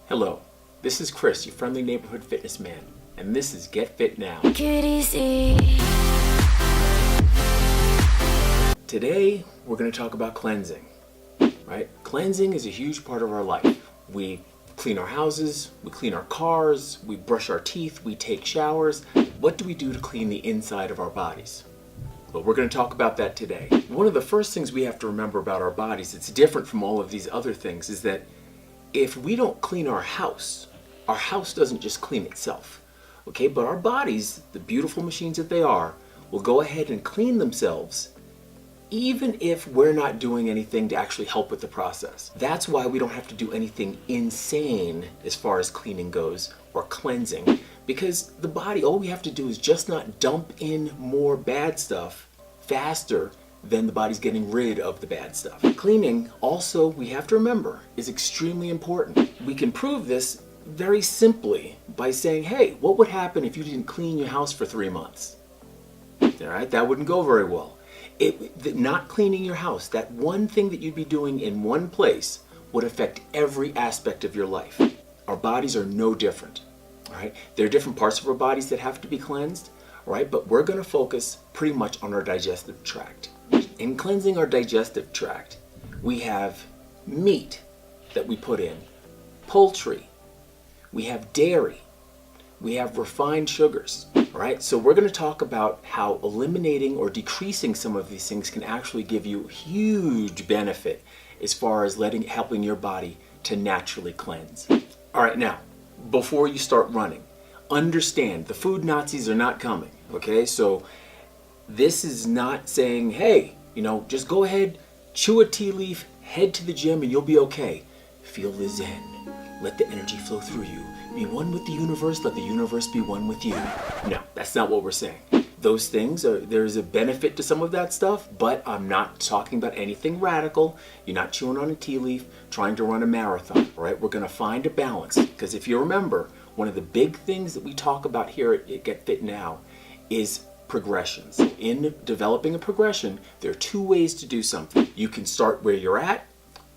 Hello, this is Chris, your friendly neighborhood fitness man, and this is Get Fit Now. Today, we're going to talk about cleansing, right? Cleansing is a huge part of our life. We clean our houses, we clean our cars, we brush our teeth, we take showers. What do we do to clean the inside of our bodies? Well, we're going to talk about that today. One of the first things we have to remember about our bodies, it's different from all of these other things, is that if we don't clean our house doesn't just clean itself, okay? But our bodies, the beautiful machines that they are, will go ahead and clean themselves even if we're not doing anything to actually help with the process. That's why we don't have to do anything insane as far as cleaning goes or cleansing, because the body, all we have to do is just not dump in more bad stuff faster than the body's getting rid of the bad stuff. Cleaning, also, we have to remember, is extremely important. We can prove this very simply by saying, hey, what would happen if you didn't clean your house for 3 months? All right, that wouldn't go very well. Not cleaning your house, that one thing that you'd be doing in one place, would affect every aspect of your life. Our bodies are no different. All right, there are different parts of our bodies that have to be cleansed, all right, but we're going to focus pretty much on our digestive tract. In cleansing our digestive tract, we have meat that we put in, poultry, we have dairy, we have refined sugars. All right, so we're going to talk about how eliminating or decreasing some of these things can actually give you huge benefit as far as helping your body to naturally cleanse. All right, now, before you start running, understand the food Nazis are not coming, okay? So this is not saying, hey, just go ahead, chew a tea leaf, head to the gym, and you'll be okay. Feel the zen. Let the energy flow through you. Be one with the universe, let the universe be one with you. No, that's not what we're saying. Those things, there's a benefit to some of that stuff, but I'm not talking about anything radical. You're not chewing on a tea leaf, trying to run a marathon, all right? We're going to find a balance, because if you remember, one of the big things that we talk about here at Get Fit Now is progressions. In developing a progression, there are 2 ways to do something. You can start where you're at,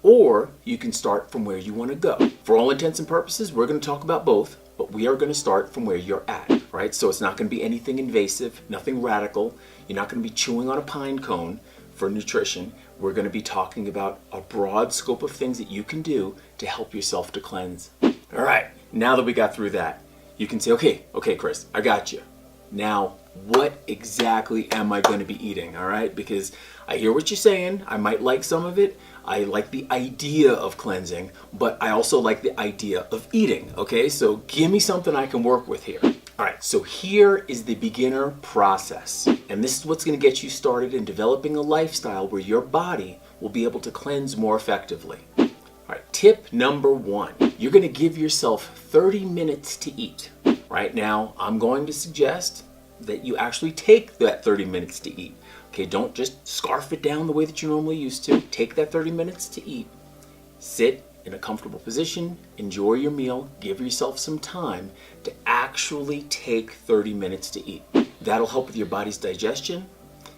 or you can start from where you want to go. For all intents and purposes, we're going to talk about both, but we are going to start from where you're at, right? So it's not going to be anything invasive, nothing radical. You're not going to be chewing on a pine cone for nutrition. We're going to be talking about a broad scope of things that you can do to help yourself to cleanse. All right, now that we got through that, you can say, okay, Chris, I got you. Now, what exactly am I going to be eating, all right? Because I hear what you're saying. I might like some of it. I like the idea of cleansing, but I also like the idea of eating, okay? So give me something I can work with here. All right, so here is the beginner process. And this is what's going to get you started in developing a lifestyle where your body will be able to cleanse more effectively. All right, tip number 1. You're going to give yourself 30 minutes to eat. Right now, I'm going to suggest that you actually take that 30 minutes to eat. Okay, don't just scarf it down the way that you normally used to. Take that 30 minutes to eat. Sit in a comfortable position, enjoy your meal, give yourself some time to actually take 30 minutes to eat. That'll help with your body's digestion.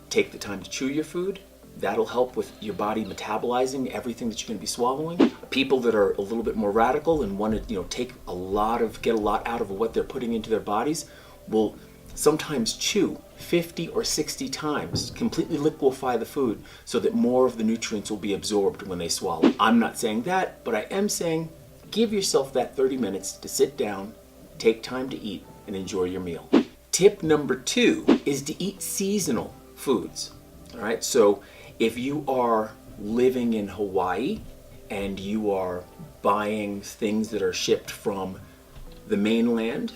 Take the time to chew your food. That'll help with your body metabolizing everything that you're going to be swallowing. People that are a little bit more radical and want to, get a lot out of what they're putting into their bodies will sometimes chew 50 or 60 times, completely liquefy the food so that more of the nutrients will be absorbed when they swallow. I'm not saying that, but I am saying give yourself that 30 minutes to sit down, take time to eat, and enjoy your meal. Tip number 2 is to eat seasonal foods. All right, so if you are living in Hawaii and you are buying things that are shipped from the mainland,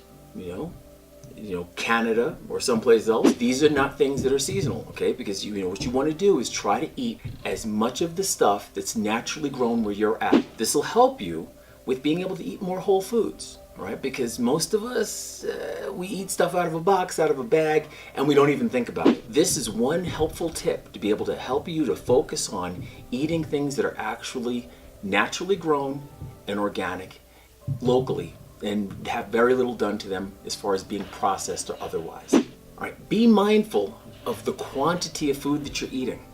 Canada or someplace else, these are not things that are seasonal, okay? Because what you want to do is try to eat as much of the stuff that's naturally grown where you're at. This will help you with being able to eat more whole foods, right? Because most of us, we eat stuff out of a box, out of a bag, and we don't even think about it. This is one helpful tip to be able to help you to focus on eating things that are actually naturally grown and organic locally, and have very little done to them as far as being processed or otherwise. All right, be mindful of the quantity of food that you're eating.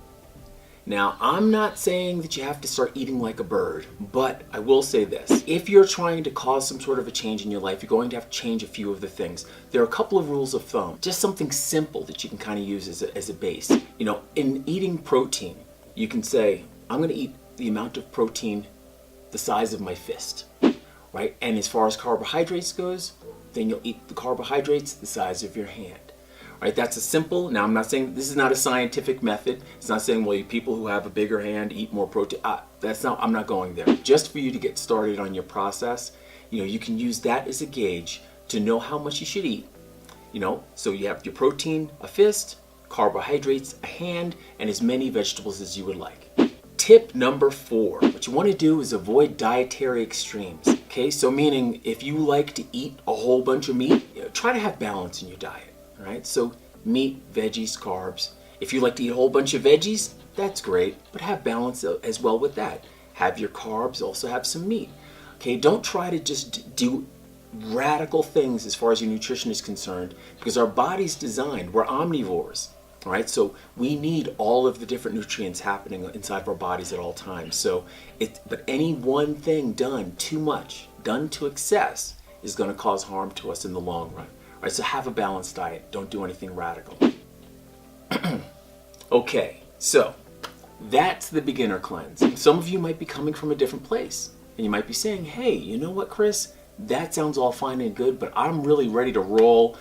Now, I'm not saying that you have to start eating like a bird, but I will say this. If you're trying to cause some sort of a change in your life, you're going to have to change a few of the things. There are a couple of rules of thumb, just something simple that you can kind of use as a base. You know, in eating protein, you can say, I'm going to eat the amount of protein the size of my fist, right? And as far as carbohydrates goes, then you'll eat the carbohydrates the size of your hand. Right, that's a simple. Now, I'm not saying this is not a scientific method. It's not saying, well, people who have a bigger hand eat more protein. I'm not going there. Just for you to get started on your process, you know, you can use that as a gauge to know how much you should eat. You know, so you have your protein, a fist, carbohydrates, a hand, and as many vegetables as you would like. Tip number 4, what you want to do is avoid dietary extremes. Okay, so meaning if you like to eat a whole bunch of meat, you know, try to have balance in your diet. Right? So meat, veggies, carbs. If you like to eat a whole bunch of veggies, that's great, but have balance as well with that. Have your carbs, also have some meat. Okay, don't try to just do radical things as far as your nutrition is concerned, because our body's designed, we're omnivores. All right, so we need all of the different nutrients happening inside of our bodies at all times. But any one thing done too much, done to excess, is going to cause harm to us in the long run. Right, so have a balanced diet. Don't do anything radical. Okay, so that's the beginner cleanse. Some of you might be coming from a different place. And you might be saying, hey, you know what, Chris? That sounds all fine and good, but I'm really ready to roll.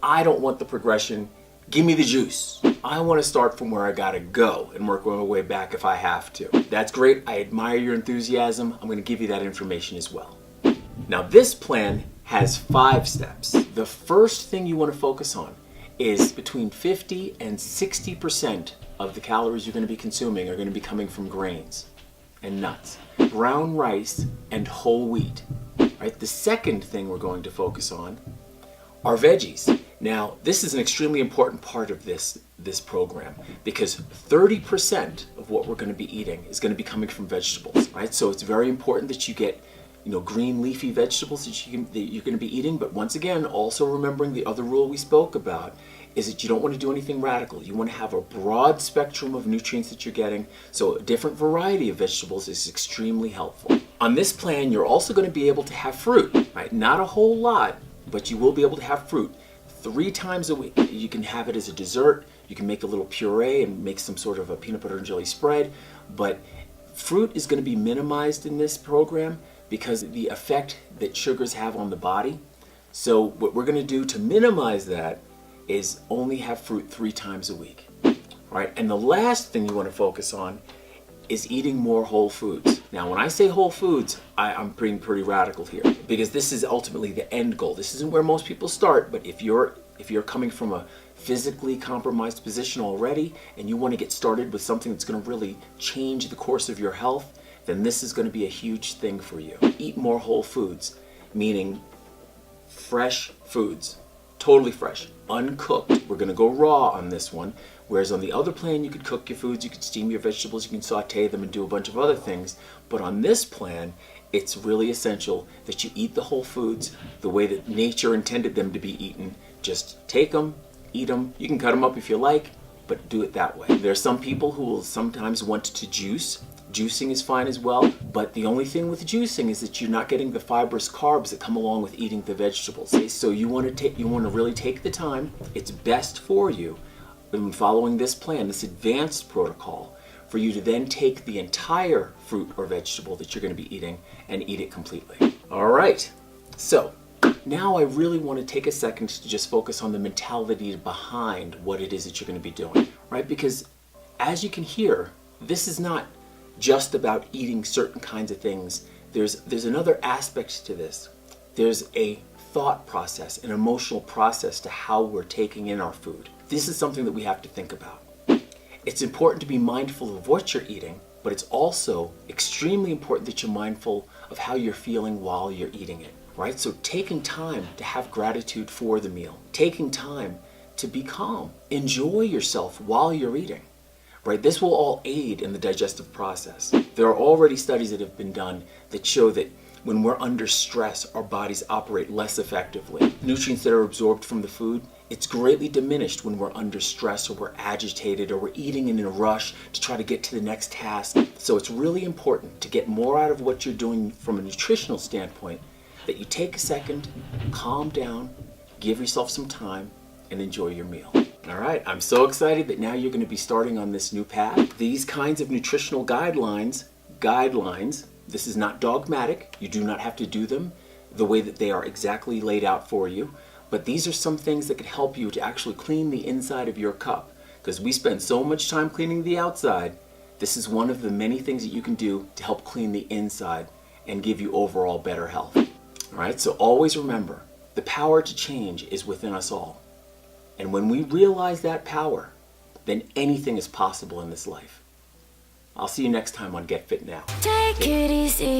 I don't want the progression. Give me the juice. I want to start from where I gotta go and work my way back if I have to. That's great. I admire your enthusiasm. I'm going to give you that information as well. Now, this plan has 5 steps. The first thing you want to focus on is between 50 and 60% of the calories you're going to be consuming are going to be coming from grains and nuts, brown rice, and whole wheat. Right? The second thing we're going to focus on are veggies. Now, this is an extremely important part of this program, because 30% of what we're going to be eating is going to be coming from vegetables. Right? So it's very important that you get green leafy vegetables that you're going to be eating. But once again, also remembering the other rule we spoke about is that you don't want to do anything radical. You want to have a broad spectrum of nutrients that you're getting. So a different variety of vegetables is extremely helpful. On this plan, you're also going to be able to have fruit, right? Not a whole lot, but you will be able to have fruit 3 times a week. You can have it as a dessert. You can make a little puree and make some sort of a peanut butter and jelly spread. But fruit is going to be minimized in this program because of the effect that sugars have on the body. So what we're going to do to minimize that is only have fruit 3 times a week. All right, and the last thing you want to focus on is eating more whole foods. Now, when I say whole foods, I'm being pretty radical here, because this is ultimately the end goal. This isn't where most people start, but if you're coming from a physically compromised position already and you want to get started with something that's going to really change the course of your health, then this is going to be a huge thing for you. Eat more whole foods, meaning fresh foods, totally fresh, uncooked. We're going to go raw on this one, whereas on the other plan you could cook your foods, you could steam your vegetables, you can saute them and do a bunch of other things. But on this plan, it's really essential that you eat the whole foods the way that nature intended them to be eaten. Just take them, eat them. You can cut them up if you like, but do it that way. There are some people who will sometimes want to juice. Juicing is fine as well, but the only thing with juicing is that you're not getting the fibrous carbs that come along with eating the vegetables. So you want to really take the time. It's best for you in following this plan, this advanced protocol, for you to then take the entire fruit or vegetable that you're going to be eating and eat it completely. All right, so now I really want to take a second to just focus on the mentality behind what it is that you're going to be doing, right? Because as you can hear, this is not just about eating certain kinds of things. There's another aspect to this. There's a thought process, an emotional process to how we're taking in our food. This is something that we have to think about. It's important to be mindful of what you're eating, but it's also extremely important that you're mindful of how you're feeling while you're eating it, right? So taking time to have gratitude for the meal, taking time to be calm, enjoy yourself while you're eating. Right? This will all aid in the digestive process. There are already studies that have been done that show that When we're under stress, our bodies operate less effectively. Nutrients that are absorbed from the food, it's greatly diminished when we're under stress or we're agitated or we're eating in a rush to try to get to the next task. So it's really important to get more out of what you're doing from a nutritional standpoint, that you take a second, calm down, give yourself some time, and enjoy your meal. All right, I'm so excited that now you're going to be starting on this new path. These kinds of nutritional guidelines, this is not dogmatic. You do not have to do them the way that they are exactly laid out for you. But these are some things that can help you to actually clean the inside of your cup. Because we spend so much time cleaning the outside, this is one of the many things that you can do to help clean the inside and give you overall better health. All right, so always remember, the power to change is within us all. And when we realize that power, then anything is possible in this life. I'll see you next time on Get Fit Now. Take it easy.